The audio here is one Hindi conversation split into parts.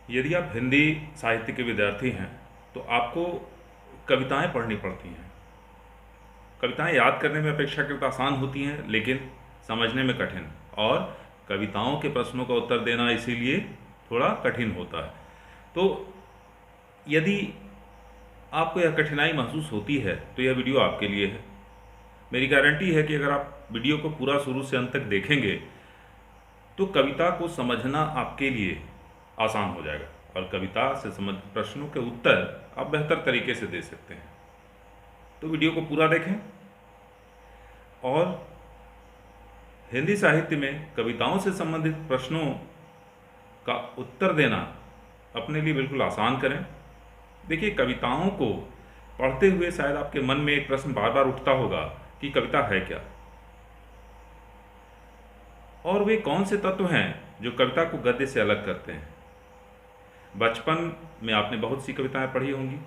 यदि आप हिंदी साहित्य के विद्यार्थी हैं तो आपको कविताएं पढ़नी पड़ती हैं। कविताएं याद करने में अपेक्षाकृत आसान होती हैं लेकिन समझने में कठिन, और कविताओं के प्रश्नों का उत्तर देना इसीलिए थोड़ा कठिन होता है। तो यदि आपको यह कठिनाई महसूस होती है तो यह वीडियो आपके लिए है। मेरी गारंटी है कि अगर आप वीडियो को पूरा शुरू से अंत तक देखेंगे तो कविता को समझना आपके लिए आसान हो जाएगा और कविता से संबंधित प्रश्नों के उत्तर आप बेहतर तरीके से दे सकते हैं। तो वीडियो को पूरा देखें और हिंदी साहित्य में कविताओं से संबंधित प्रश्नों का उत्तर देना अपने लिए बिल्कुल आसान करें। देखिए, कविताओं को पढ़ते हुए शायद आपके मन में एक प्रश्न बार बार उठता होगा कि कविता है क्या, और वे कौन से तत्व हैं जो कविता को गद्य से अलग करते हैं। बचपन में आपने बहुत सी कविताएं पढ़ी होंगी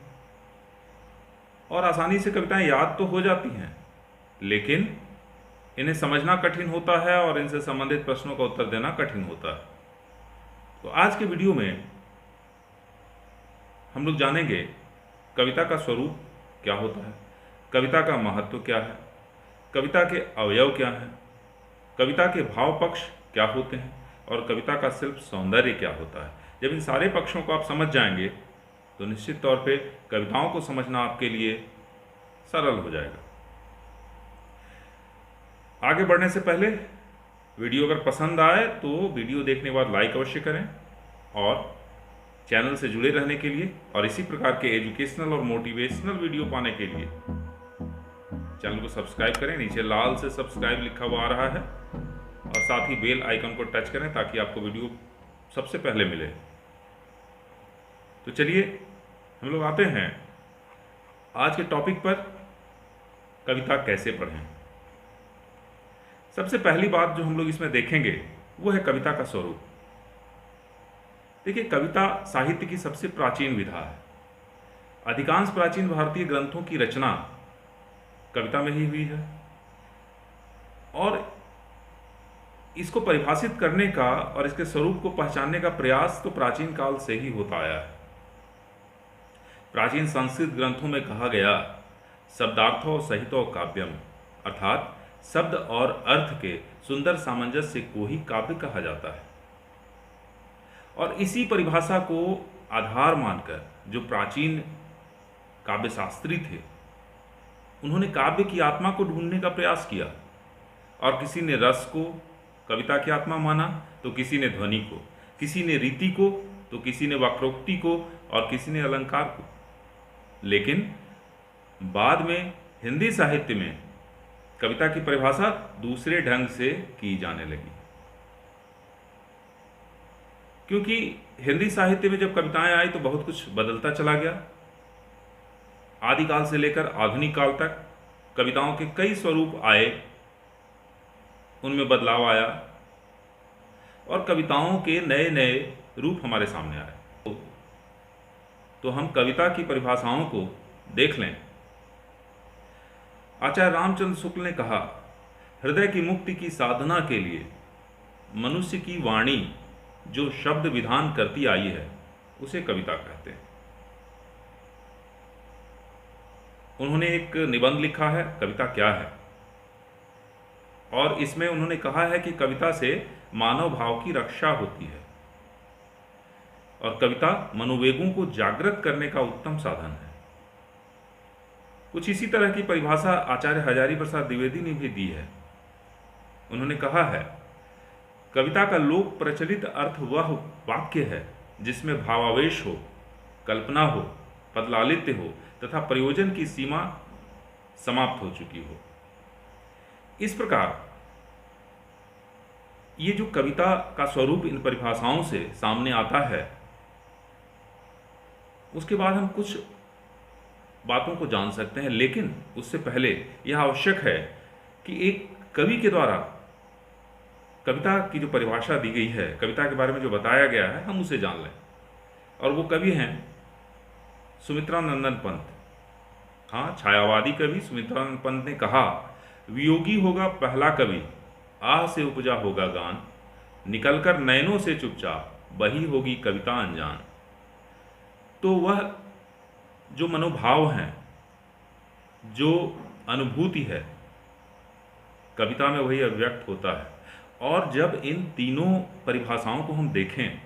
और आसानी से कविताएं याद तो हो जाती हैं, लेकिन इन्हें समझना कठिन होता है और इनसे संबंधित प्रश्नों का उत्तर देना कठिन होता है। तो आज के वीडियो में हम लोग जानेंगे कविता का स्वरूप क्या होता है, कविता का महत्व क्या है, कविता के अवयव क्या हैं, कविता के भाव पक्ष क्या होते हैं और कविता का शिल्प सौंदर्य क्या होता है। जब इन सारे पक्षों को आप समझ जाएंगे तो निश्चित तौर पे कविताओं को समझना आपके लिए सरल हो जाएगा। आगे बढ़ने से पहले वीडियो अगर पसंद आए तो वीडियो देखने के बाद लाइक अवश्य करें, और चैनल से जुड़े रहने के लिए और इसी प्रकार के एजुकेशनल और मोटिवेशनल वीडियो पाने के लिए चैनल को सब्सक्राइब करें। नीचे लाल से सब्सक्राइब लिखा हुआ आ रहा है और साथ ही बेल आइकन को टच करें ताकि आपको वीडियो सबसे पहले मिले। तो चलिए हम लोग आते हैं आज के टॉपिक पर, कविता कैसे पढ़ें। सबसे पहली बात जो हम लोग इसमें देखेंगे वो है कविता का स्वरूप। देखिए, कविता साहित्य की सबसे प्राचीन विधा है। अधिकांश प्राचीन भारतीय ग्रंथों की रचना कविता में ही हुई है और इसको परिभाषित करने का और इसके स्वरूप को पहचानने का प्रयास तो प्राचीन काल से ही होता आया है। प्राचीन संस्कृत ग्रंथों में कहा गया शब्दार्थो सहितो काव्यम, अर्थात शब्द और अर्थ के सुंदर सामंजस्य को ही काव्य कहा जाता है। और इसी परिभाषा को आधार मानकर जो प्राचीन काव्य शास्त्री थे उन्होंने काव्य की आत्मा को ढूंढने का प्रयास किया, और किसी ने रस को कविता की आत्मा माना तो किसी ने ध्वनि को, किसी ने रीति को तो किसी ने वक्रोक्ति को और किसी ने अलंकार को। लेकिन बाद में हिंदी साहित्य में कविता की परिभाषा दूसरे ढंग से की जाने लगी, क्योंकि हिंदी साहित्य में जब कविताएं आई तो बहुत कुछ बदलता चला गया। आदिकाल से लेकर आधुनिक काल तक कविताओं के कई स्वरूप आए, उनमें बदलाव आया और कविताओं के नए नए रूप हमारे सामने आए। तो हम कविता की परिभाषाओं को देख लें। आचार्य रामचंद्र शुक्ल ने कहा, हृदय की मुक्ति की साधना के लिए मनुष्य की वाणी जो शब्द विधान करती आई है उसे कविता कहते हैं। उन्होंने एक निबंध लिखा है, कविता क्या है, और इसमें उन्होंने कहा है कि कविता से मानव भाव की रक्षा होती है और कविता मनोवेगों को जागृत करने का उत्तम साधन है। कुछ इसी तरह की परिभाषा आचार्य हजारी प्रसाद द्विवेदी ने भी दी है। उन्होंने कहा है, कविता का लोक प्रचलित अर्थ वह वाक्य है जिसमें भावावेश हो, कल्पना हो, पदलालित्य हो तथा प्रयोजन की सीमा समाप्त हो चुकी हो। इस प्रकार ये जो कविता का स्वरूप इन परिभाषाओं से सामने आता है, उसके बाद हम कुछ बातों को जान सकते हैं, लेकिन उससे पहले यह आवश्यक है कि एक कवि के द्वारा कविता की जो परिभाषा दी गई है, कविता के बारे में जो बताया गया है, हम उसे जान लें। और वो कवि हैं सुमित्रानंदन पंत। हाँ, छायावादी कवि सुमित्रानंद पंत ने कहा, वियोगी होगा पहला कवि, आह से उपजा होगा गान, निकलकर नैनों से चुपचाप, वही होगी कविता अनजान। तो वह जो मनोभाव हैं, जो अनुभूति है, कविता में वही अभिव्यक्त होता है। और जब इन तीनों परिभाषाओं को हम देखें,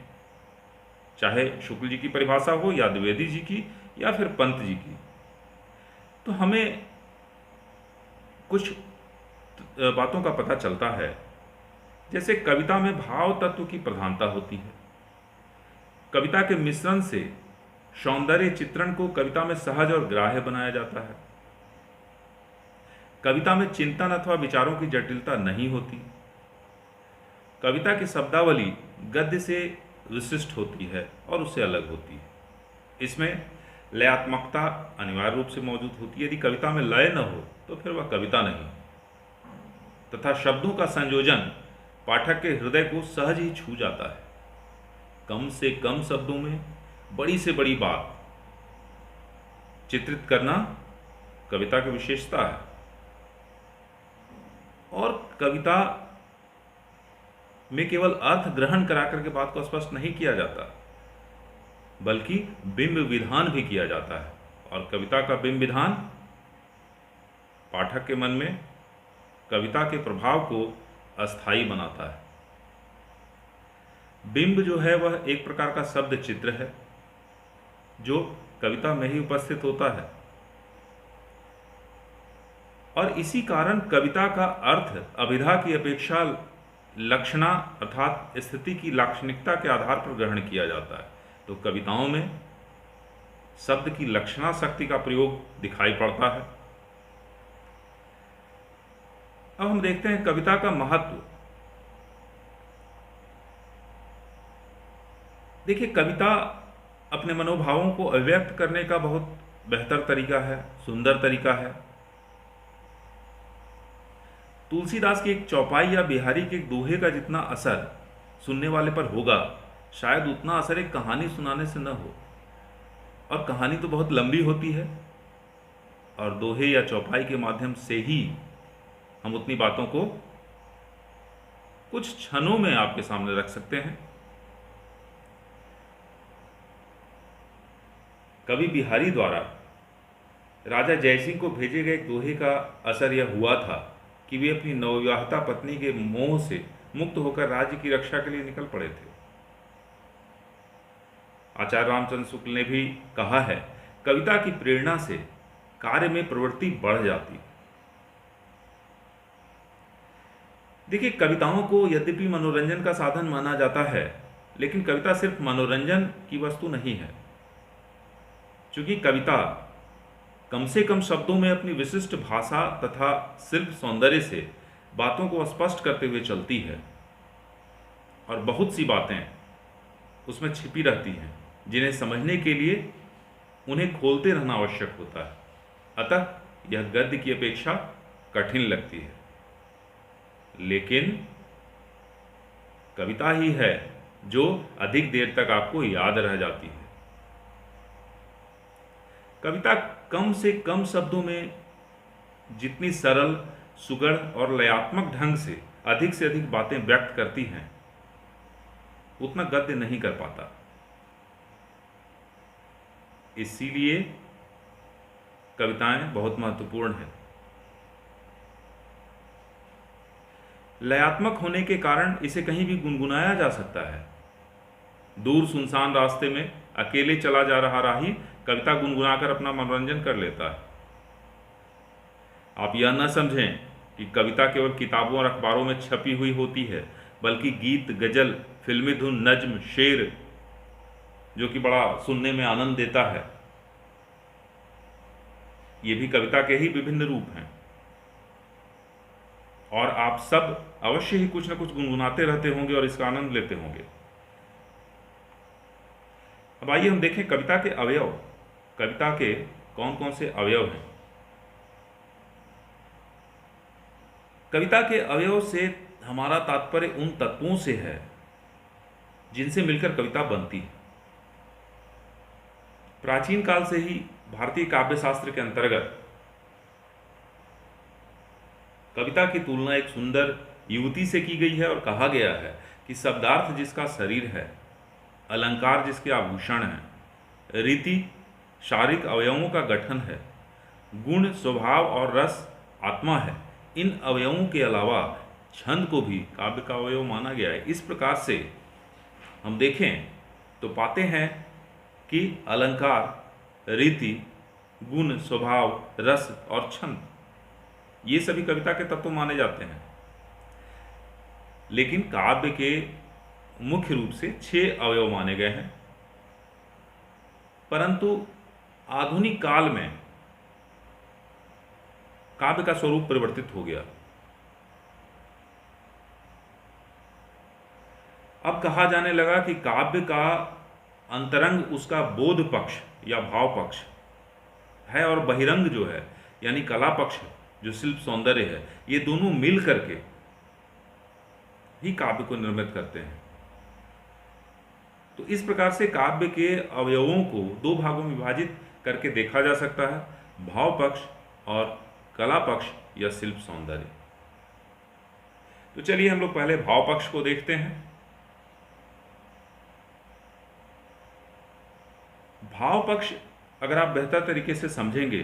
चाहे शुक्ल जी की परिभाषा हो या द्विवेदी जी की या फिर पंत जी की, तो हमें कुछ बातों का पता चलता है। जैसे कविता में भाव तत्व की प्रधानता होती है। कविता के मिश्रण से सौंदर्य चित्रण को कविता में सहज और ग्राह्य बनाया जाता है। कविता में चिंतन अथवा विचारों की जटिलता नहीं होती। कविता की शब्दावली गद्य से विशिष्ट होती है और उससे अलग होती है। इसमें लयात्मकता अनिवार्य रूप से मौजूद होती है। यदि कविता में लय न हो तो फिर वह कविता नहीं। तथा शब्दों का संयोजन पाठक के हृदय को सहज ही छू जाता है। कम से कम शब्दों में बड़ी से बड़ी बात चित्रित करना कविता की विशेषता है। और कविता में केवल अर्थ ग्रहण करा करके बात को स्पष्ट नहीं किया जाता, बल्कि बिंब विधान भी किया जाता है। और कविता का बिंब विधान पाठक के मन में कविता के प्रभाव को अस्थायी बनाता है। बिंब जो है वह एक प्रकार का शब्द चित्र है जो कविता में ही उपस्थित होता है। और इसी कारण कविता का अर्थ अभिधा की अपेक्षा लक्षणा अर्थात स्थिति की लाक्षणिकता के आधार पर ग्रहण किया जाता है। तो कविताओं में शब्द की लक्षणा शक्ति का प्रयोग दिखाई पड़ता है। अब हम देखते हैं कविता का महत्व। देखिए, कविता अपने मनोभावों को अभिव्यक्त करने का बहुत बेहतर तरीका है, सुंदर तरीका है। तुलसीदास की एक चौपाई या बिहारी के एक दोहे का जितना असर सुनने वाले पर होगा, शायद उतना असर एक कहानी सुनाने से न हो। और कहानी तो बहुत लंबी होती है और दोहे या चौपाई के माध्यम से ही हम उतनी बातों को कुछ क्षणों में आपके सामने रख सकते हैं। कवि बिहारी द्वारा राजा जयसिंह को भेजे गए एक दोहे का असर यह हुआ था कि वे अपनी नवविवाहिता पत्नी के मोह से मुक्त होकर राज्य की रक्षा के लिए निकल पड़े थे। आचार्य रामचंद्र शुक्ल ने भी कहा है, कविता की प्रेरणा से कार्य में प्रवृत्ति बढ़ जाती। देखिए, कविताओं को यद्यपि मनोरंजन का साधन माना जाता है, लेकिन कविता सिर्फ मनोरंजन की वस्तु नहीं है। क्योंकि कविता कम से कम शब्दों में अपनी विशिष्ट भाषा तथा शिल्प सौंदर्य से बातों को स्पष्ट करते हुए चलती है। और बहुत सी बातें उसमें छिपी रहती हैं जिन्हें समझने के लिए उन्हें खोलते रहना आवश्यक होता है। अतः यह गद्य की अपेक्षा कठिन लगती है, लेकिन कविता ही है जो अधिक देर तक आपको याद रह जाती है। कविता कम से कम शब्दों में जितनी सरल, सुगढ़ और लयात्मक ढंग से अधिक बातें व्यक्त करती हैं, उतना गद्य नहीं कर पाता। इसीलिए कविताएं बहुत महत्वपूर्ण हैं। लयात्मक होने के कारण इसे कहीं भी गुनगुनाया जा सकता है। दूर सुनसान रास्ते में अकेले चला जा रहा राही कविता गुनगुनाकर अपना मनोरंजन कर लेता है। आप यह न समझें कि कविता केवल किताबों और अखबारों में छपी हुई होती है, बल्कि गीत, गजल, फिल्मी धुन, नज्म, शेर, जो कि बड़ा सुनने में आनंद देता है, ये भी कविता के ही विभिन्न रूप हैं। और आप सब अवश्य ही कुछ न कुछ गुनगुनाते रहते होंगे और इसका आनंद लेते होंगे। अब आइए हम देखें कविता के अवयव। कविता के कौन कौन से अवयव हैं। कविता के अवयव से हमारा तात्पर्य उन तत्वों से है जिनसे मिलकर कविता बनती है। प्राचीन काल से ही भारतीय काव्यशास्त्र के अंतर्गत कविता की तुलना एक सुंदर युवती से की गई है और कहा गया है कि शब्दार्थ जिसका शरीर है, अलंकार जिसके आभूषण हैं, रीति शारीरिक अवयवों का गठन है, गुण स्वभाव और रस आत्मा है। इन अवयवों के अलावा छंद को भी काव्य का अवयव माना गया है। इस प्रकार से हम देखें तो पाते हैं कि अलंकार, रीति, गुण, स्वभाव, रस और छंद ये सभी कविता के तत्व माने जाते हैं। लेकिन काव्य के मुख्य रूप से 6 अवयव माने गए हैं। परंतु आधुनिक काल में काव्य का स्वरूप परिवर्तित हो गया। अब कहा जाने लगा कि काव्य का अंतरंग उसका बोध पक्ष या भाव पक्ष है और बहिरंग जो है यानी कला पक्ष जो शिल्प सौंदर्य है, ये दोनों मिल करके ही काव्य को निर्मित करते हैं। तो इस प्रकार से काव्य के अवयवों को 2 भागों में विभाजित करके देखा जा सकता है, भाव पक्ष और कला पक्ष या शिल्प सौंदर्य। तो चलिए हम लोग पहले भाव पक्ष को देखते हैं। भाव पक्ष अगर आप बेहतर तरीके से समझेंगे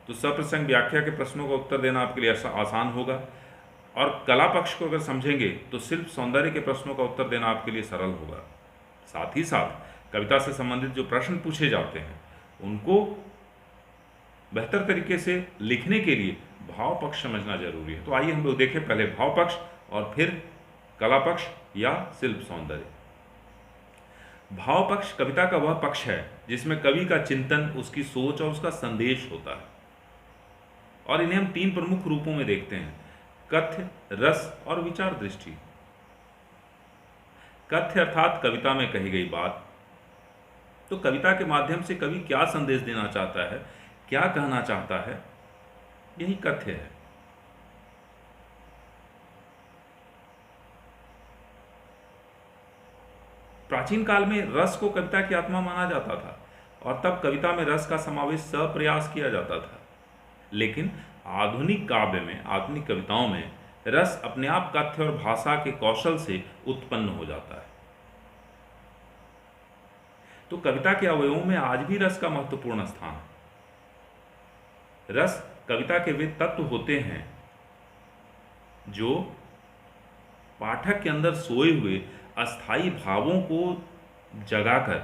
तो सप्रसंग व्याख्या के प्रश्नों का उत्तर देना आपके लिए आसान होगा, और कला पक्ष को अगर समझेंगे तो शिल्प सौंदर्य के प्रश्नों का उत्तर देना आपके लिए सरल होगा। साथ ही साथ कविता से संबंधित जो प्रश्न पूछे जाते हैं उनको बेहतर तरीके से लिखने के लिए भाव पक्ष समझना जरूरी है। तो आइए हम लोग देखें पहले भाव पक्ष और फिर कला पक्ष या शिल्प सौंदर्य। भाव पक्ष कविता का वह पक्ष है जिसमें कवि का चिंतन, उसकी सोच और उसका संदेश होता है, और इन्हें हम 3 प्रमुख रूपों में देखते हैं: कथ्य, रस और विचार दृष्टि। कथ्य अर्थात कविता में कही गई बात। तो कविता के माध्यम से कवि क्या संदेश देना चाहता है, क्या कहना चाहता है, यही कथ्य है। प्राचीन काल में रस को कविता की आत्मा माना जाता था और तब कविता में रस का समावेश सप्रयास किया जाता था। लेकिन आधुनिक काव्य में, आधुनिक कविताओं में रस अपने आप कथ्य और भाषा के कौशल से उत्पन्न हो जाता है। तो कविता के अवयवों में आज भी रस का महत्वपूर्ण स्थान है। रस कविता के वे तत्व होते हैं जो पाठक के अंदर सोए हुए अस्थायी भावों को जगाकर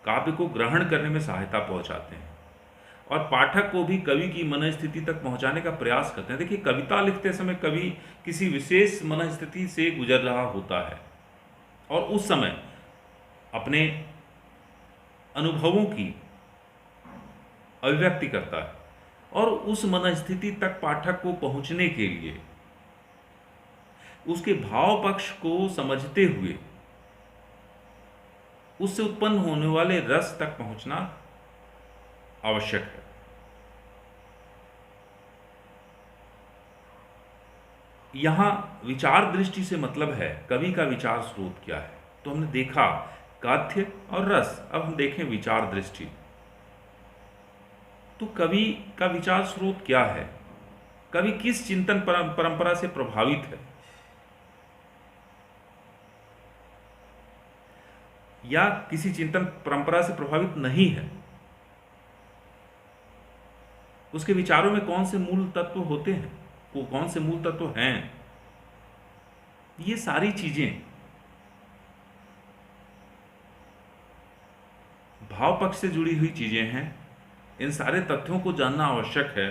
काव्य को ग्रहण करने में सहायता पहुंचाते हैं और पाठक को भी कवि की मनस्थिति तक पहुंचाने का प्रयास करते हैं। देखिए, कविता लिखते समय कवि किसी विशेष मनस्थिति से गुजर रहा होता है और उस समय अपने अनुभवों की अभिव्यक्ति करता है, और उस मनस्थिति तक पाठक को पहुंचने के लिए उसके भाव पक्ष को समझते हुए उससे उत्पन्न होने वाले रस तक पहुंचना आवश्यक है। यहां विचार दृष्टि से मतलब है कवि का विचार स्रोत क्या है। तो हमने देखा कथ्य और रस, अब हम देखें विचार दृष्टि। तो कवि का विचार स्रोत क्या है, कवि किस चिंतन परंपरा से प्रभावित है, या किसी चिंतन परंपरा से प्रभावित नहीं है, उसके विचारों में कौन से मूल तत्व होते हैं, वो कौन से मूल तत्व हैं, ये सारी चीजें भाव पक्ष से जुड़ी हुई चीजें हैं। इन सारे तथ्यों को जानना आवश्यक है।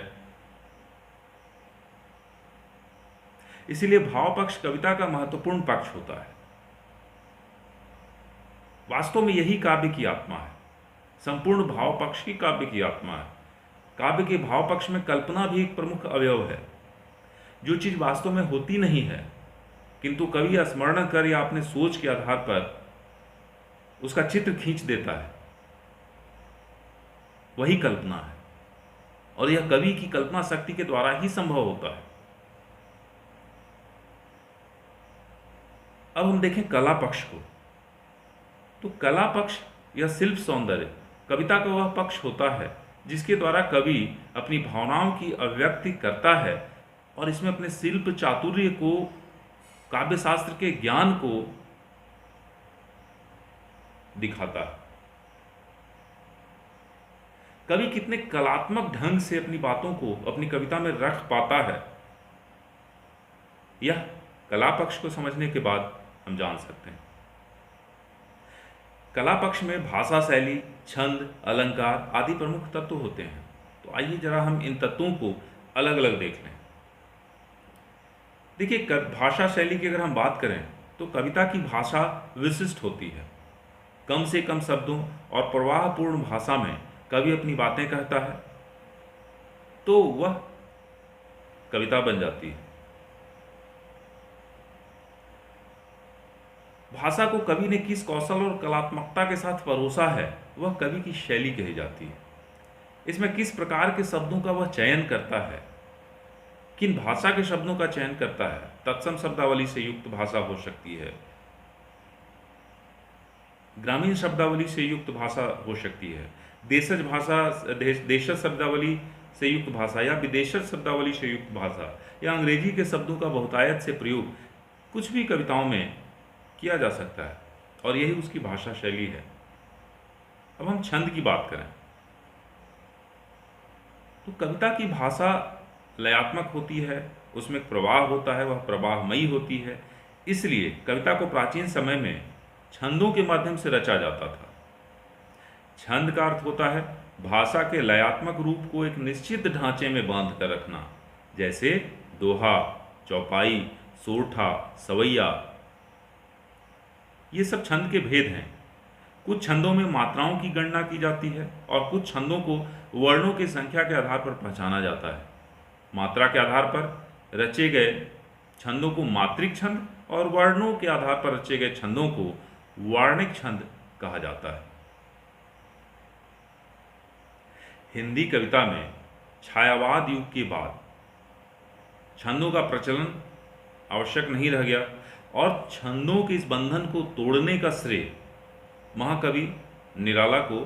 इसीलिए भाव पक्ष कविता का महत्वपूर्ण पक्ष होता है। वास्तव में यही काव्य की आत्मा है, संपूर्ण भाव पक्ष ही काव्य की आत्मा है। काव्य के भाव पक्ष में कल्पना भी एक प्रमुख अवयव है। जो चीज वास्तव में होती नहीं है किंतु कवि स्मरण कर या अपने सोच के आधार पर उसका चित्र खींच देता है, वही कल्पना है, और यह कवि की कल्पना शक्ति के द्वारा ही संभव होता है। अब हम देखें कला पक्ष को। तो कला पक्ष या शिल्प सौंदर्य कविता का वह पक्ष होता है जिसके द्वारा कवि अपनी भावनाओं की अभिव्यक्ति करता है और इसमें अपने शिल्प चातुर्य को, काव्य शास्त्र के ज्ञान को दिखाता है। कवि कितने कलात्मक ढंग से अपनी बातों को अपनी कविता में रख पाता है, यह कला पक्ष को समझने के बाद हम जान सकते हैं। कला पक्ष में भाषा शैली, छंद, अलंकार आदि प्रमुख तत्व होते हैं। तो आइए जरा हम इन तत्वों को अलग अलग देख लें। देखिए, भाषा शैली की अगर हम बात करें तो कविता की भाषा विशिष्ट होती है। कम से कम शब्दों और प्रवाहपूर्ण भाषा में कवि अपनी बातें कहता है तो वह कविता बन जाती है। भाषा को कवि ने किस कौशल और कलात्मकता के साथ परोसा है वह कवि की शैली कही जाती है। इसमें किस प्रकार के शब्दों का वह चयन करता है, किन भाषा के शब्दों का चयन करता है। तत्सम शब्दावली से युक्त भाषा हो सकती है, ग्रामीण शब्दावली से युक्त भाषा हो सकती है, देशज भाषा देशज शब्दावली से युक्त भाषा या विदेशज शब्दावली से युक्त भाषा या अंग्रेजी के शब्दों का बहुतायत से प्रयोग, कुछ भी कविताओं में किया जा सकता है और यही उसकी भाषा शैली है। अब हम छंद की बात करें तो कविता की भाषा लयात्मक होती है, उसमें एक प्रवाह होता है, वह प्रवाहमयी होती है। इसलिए कविता को प्राचीन समय में छंदों के माध्यम से रचा जाता था। छंद का अर्थ होता है भाषा के लयात्मक रूप को एक निश्चित ढांचे में बांध कर रखना, जैसे दोहा, चौपाई, सोरठा, सवैया। ये सब छंद के भेद हैं। कुछ छंदों में मात्राओं की गणना की जाती है और कुछ छंदों को वर्णों की संख्या के आधार पर पहचाना जाता है। मात्रा के आधार पर रचे गए छंदों को मात्रिक छंद और वर्णों के आधार पर रचे गए छंदों को वार्णिक छंद कहा जाता है। हिंदी कविता में छायावाद युग के बाद छंदों का प्रचलन आवश्यक नहीं रह गया और छंदों के इस बंधन को तोड़ने का श्रेय महाकवि निराला को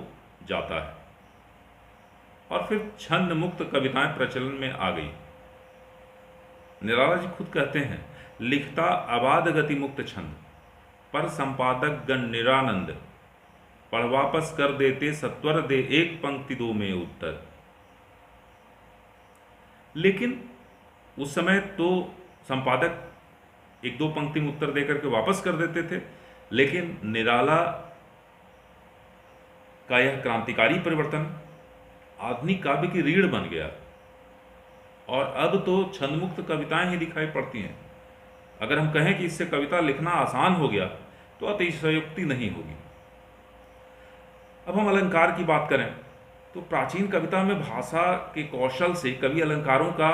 जाता है और फिर छंद मुक्त कविताएं प्रचलन में आ गई। निराला जी खुद कहते हैं, लिखता अबाध गति मुक्त छंद पर संपादक गण निरानंद, पढ़ वापस कर देते सत्वर दे एक पंक्ति दो में उत्तर। लेकिन उस समय तो संपादक एक दो पंक्ति में उत्तर देकर के वापस कर देते थे, लेकिन निराला का यह क्रांतिकारी परिवर्तन आधुनिक काव्य की रीढ़ बन गया और अब तो छंदमुक्त कविताएं ही दिखाई पड़ती हैं। अगर हम कहें कि इससे कविता लिखना आसान हो गया तो अतिशयोक्ति नहीं होगी। अब हम अलंकार की बात करें तो प्राचीन कविता में भाषा के कौशल से कवि अलंकारों का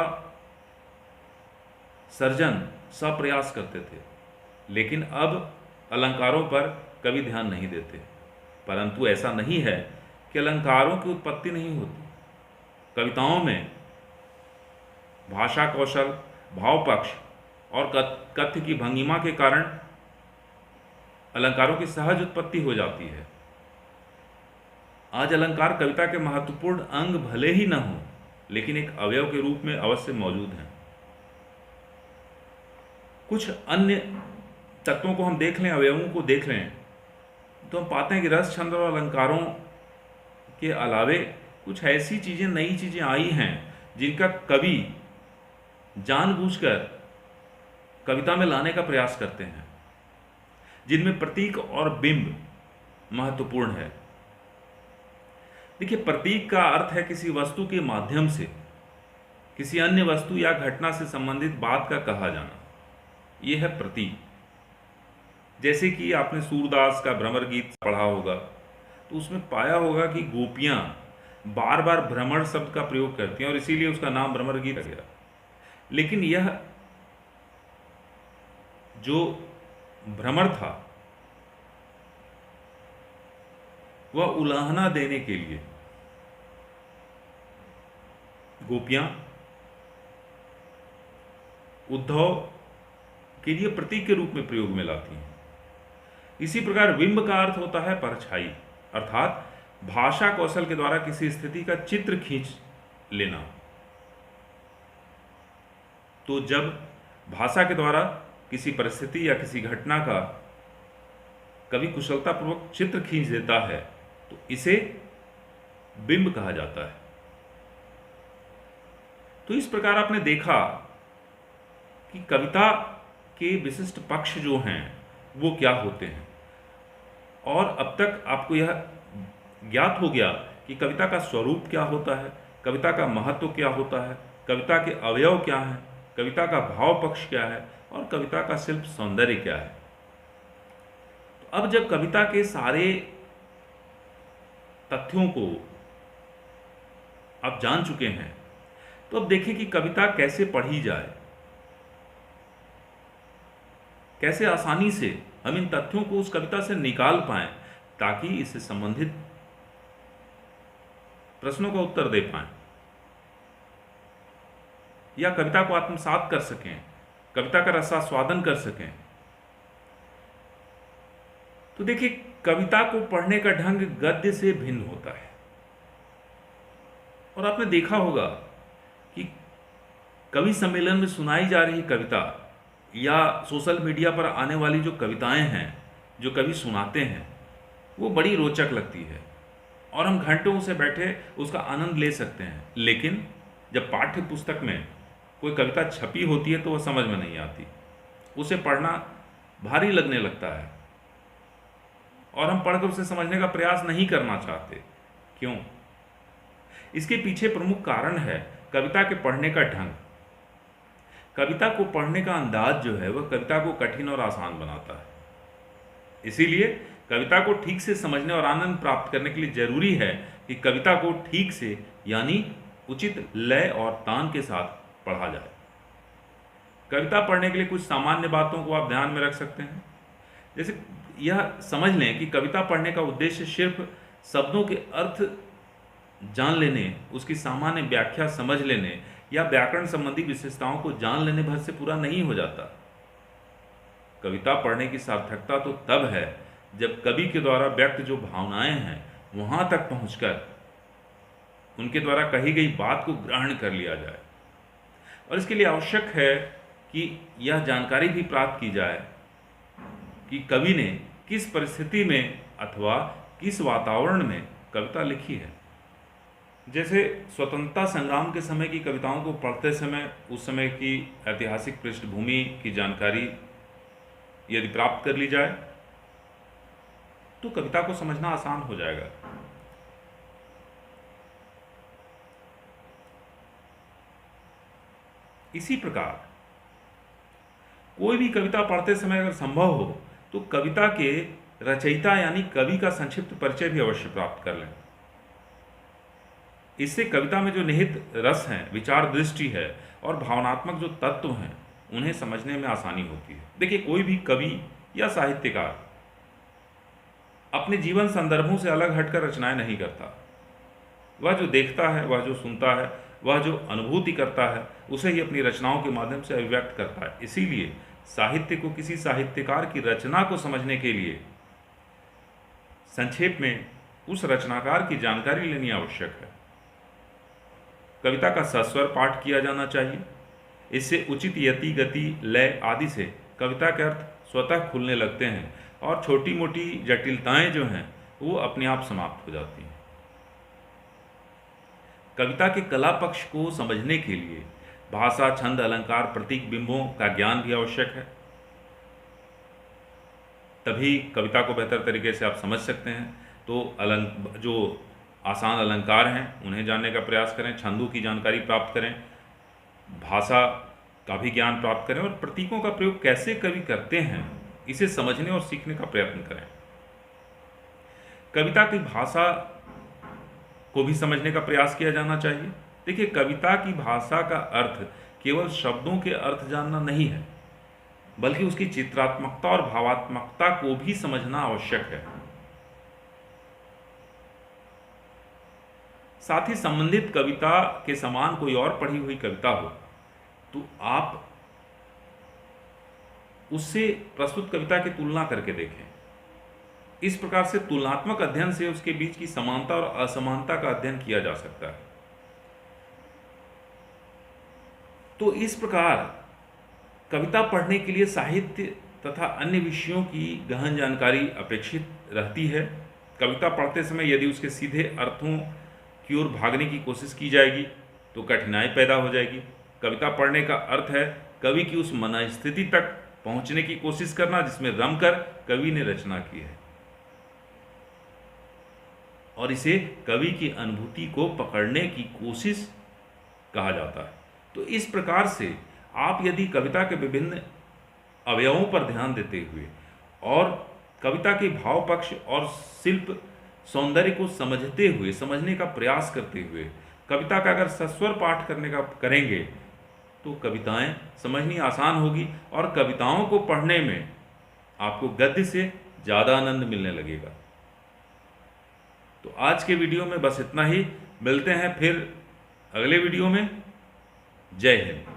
सर्जन सप्रयास करते थे, लेकिन अब अलंकारों पर कवि ध्यान नहीं देते। परंतु ऐसा नहीं है कि अलंकारों की उत्पत्ति नहीं होती। कविताओं में भाषा कौशल, भाव पक्ष और कथ्य की भंगिमा के कारण अलंकारों की सहज उत्पत्ति हो जाती है। आज अलंकार कविता के महत्वपूर्ण अंग भले ही न हो, लेकिन एक अवयव के रूप में अवश्य मौजूद हैं। कुछ अन्य तत्वों को हम देख लें, अवयवों को देख लें, तो हम पाते हैं कि रस, छंद और अलंकारों के अलावे कुछ ऐसी चीज़ें, नई चीज़ें आई हैं जिनका कवि जानबूझकर कविता में लाने का प्रयास करते हैं, जिनमें प्रतीक और बिंब महत्वपूर्ण है। देखिए, प्रतीक का अर्थ है किसी वस्तु के माध्यम से किसी अन्य वस्तु या घटना से संबंधित बात का कहा जाना, यह है प्रतीक। जैसे कि आपने सूरदास का भ्रमर गीत पढ़ा होगा तो उसमें पाया होगा कि गोपियां बार बार भ्रमर शब्द का प्रयोग करती हैं और इसीलिए उसका नाम भ्रमर गीत गया। लेकिन यह जो भ्रमर था वह उलाहना देने के लिए गोपियां उद्धव के लिए प्रतीक के रूप में प्रयोग में लाती हैं। इसी प्रकार बिंब का अर्थ होता है परछाई, अर्थात भाषा कौशल के द्वारा किसी स्थिति का चित्र खींच लेना। तो जब भाषा के द्वारा किसी परिस्थिति या किसी घटना का कवि कुशलतापूर्वक चित्र खींच देता है तो इसे बिंब कहा जाता है। तो इस प्रकार आपने देखा कि कविता के विशिष्ट पक्ष जो हैं वो क्या होते हैं, और अब तक आपको यह ज्ञात हो गया कि कविता का स्वरूप क्या होता है, कविता का महत्व क्या होता है, कविता के अवयव क्या हैं, कविता का भाव पक्ष क्या है, और कविता का शिल्प सौंदर्य क्या है। तो अब जब कविता के सारे तथ्यों को आप जान चुके हैं, तो अब देखें कि कविता कैसे पढ़ी जाए, कैसे आसानी से हम इन तथ्यों को उस कविता से निकाल पाएं, ताकि इससे संबंधित प्रश्नों का उत्तर दे पाएं या कविता को आत्मसात कर सकें, कविता का रसास्वादन कर सकें। तो देखिए, कविता को पढ़ने का ढंग गद्य से भिन्न होता है, और आपने देखा होगा कि कवि सम्मेलन में सुनाई जा रही कविता या सोशल मीडिया पर आने वाली जो कविताएं हैं, जो कवि सुनाते हैं, वो बड़ी रोचक लगती है और हम घंटों से बैठे उसका आनंद ले सकते हैं। लेकिन जब पाठ्य पुस्तक में कोई कविता छपी होती है तो वह समझ में नहीं आती, उसे पढ़ना भारी लगने लगता है और हम पढ़कर उसे समझने का प्रयास नहीं करना चाहते। क्यों? इसके पीछे प्रमुख कारण है कविता के पढ़ने का ढंग। कविता को पढ़ने का अंदाज जो है वह कविता को कठिन और आसान बनाता है। इसीलिए कविता को ठीक से समझने और आनंद प्राप्त करने के लिए जरूरी है कि कविता को ठीक से, यानी उचित लय और तान के साथ पढ़ा जाए। कविता पढ़ने के लिए कुछ सामान्य बातों को आप ध्यान में रख सकते हैं। जैसे यह समझ लें कि कविता पढ़ने का उद्देश्य सिर्फ शब्दों के अर्थ जान लेने, उसकी सामान्य व्याख्या समझ लेने या व्याकरण संबंधी विशेषताओं को जान लेने भर से पूरा नहीं हो जाता। कविता पढ़ने की सार्थकता तो तब है जब कवि के द्वारा व्यक्त जो भावनाएं हैं वहां तक पहुंचकर उनके द्वारा कही गई बात को ग्रहण कर लिया जाए। और इसके लिए आवश्यक है कि यह जानकारी भी प्राप्त की जाए कि कवि ने किस परिस्थिति में अथवा किस वातावरण में कविता लिखी है। जैसे स्वतंत्रता संग्राम के समय की कविताओं को पढ़ते समय उस समय की ऐतिहासिक पृष्ठभूमि की जानकारी यदि प्राप्त कर ली जाए तो कविता को समझना आसान हो जाएगा। इसी प्रकार कोई भी कविता पढ़ते समय अगर संभव हो तो कविता के रचयिता यानी कवि का संक्षिप्त परिचय भी अवश्य प्राप्त कर लें। इससे कविता में जो निहित रस है, विचार दृष्टि है और भावनात्मक जो तत्व हैं उन्हें समझने में आसानी होती है। देखिए, कोई भी कवि या साहित्यकार अपने जीवन संदर्भों से अलग हटकर रचनाएं नहीं करता। वह जो देखता है, वह जो सुनता है, वह जो अनुभूति करता है, उसे ही अपनी रचनाओं के माध्यम से अभिव्यक्त करता है। इसीलिए साहित्य को किसी साहित्यकार की रचना को समझने के लिए संक्षेप में उस रचनाकार की जानकारी लेनी आवश्यक है। कविता का सस्वर पाठ किया जाना चाहिए। इससे उचित यति, गति, लय आदि से कविता के अर्थ स्वतः खुलने लगते हैं और छोटी मोटी जटिलताएं जो हैं वो अपने आप समाप्त हो जाती हैं। कविता के कला पक्ष को समझने के लिए भाषा, छंद, अलंकार, प्रतीक, बिंबों का ज्ञान भी आवश्यक है। तभी कविता को बेहतर तरीके से आप समझ सकते हैं। तो जो आसान अलंकार हैं उन्हें जानने का प्रयास करें, छंदों की जानकारी प्राप्त करें, भाषा का भी ज्ञान प्राप्त करें और प्रतीकों का प्रयोग कैसे कवि करते हैं इसे समझने और सीखने का प्रयत्न करें। कविता की भाषा को भी समझने का प्रयास किया जाना चाहिए। देखिए, कविता की भाषा का अर्थ केवल शब्दों के अर्थ जानना नहीं है, बल्कि उसकी चित्रात्मकता और भावात्मकता को भी समझना आवश्यक है। साथ ही संबंधित कविता के समान कोई और पढ़ी हुई कविता हो तो आप उससे प्रस्तुत कविता की तुलना करके देखें। इस प्रकार से तुलनात्मक अध्ययन से उसके बीच की समानता और असमानता का अध्ययन किया जा सकता है। तो इस प्रकार कविता पढ़ने के लिए साहित्य तथा अन्य विषयों की गहन जानकारी अपेक्षित रहती है। कविता पढ़ते समय यदि उसके सीधे अर्थों की ओर भागने की कोशिश की जाएगी तो कठिनाई पैदा हो जाएगी। कविता पढ़ने का अर्थ है कवि की उस मनस्थिति तक पहुंचने की कोशिश करना जिसमें रमकर कवि ने रचना की है, और इसे कवि की अनुभूति को पकड़ने की कोशिश कहा जाता है। तो इस प्रकार से आप यदि कविता के विभिन्न अवयवों पर ध्यान देते हुए और कविता के भाव पक्ष और शिल्प सौंदर्य को समझते हुए, समझने का प्रयास करते हुए कविता का अगर सस्वर पाठ करेंगे तो कविताएं समझनी आसान होगी और कविताओं को पढ़ने में आपको गद्य से ज़्यादा आनंद मिलने लगेगा। तो आज के वीडियो में बस इतना ही। मिलते हैं फिर अगले वीडियो में। जय हिंद।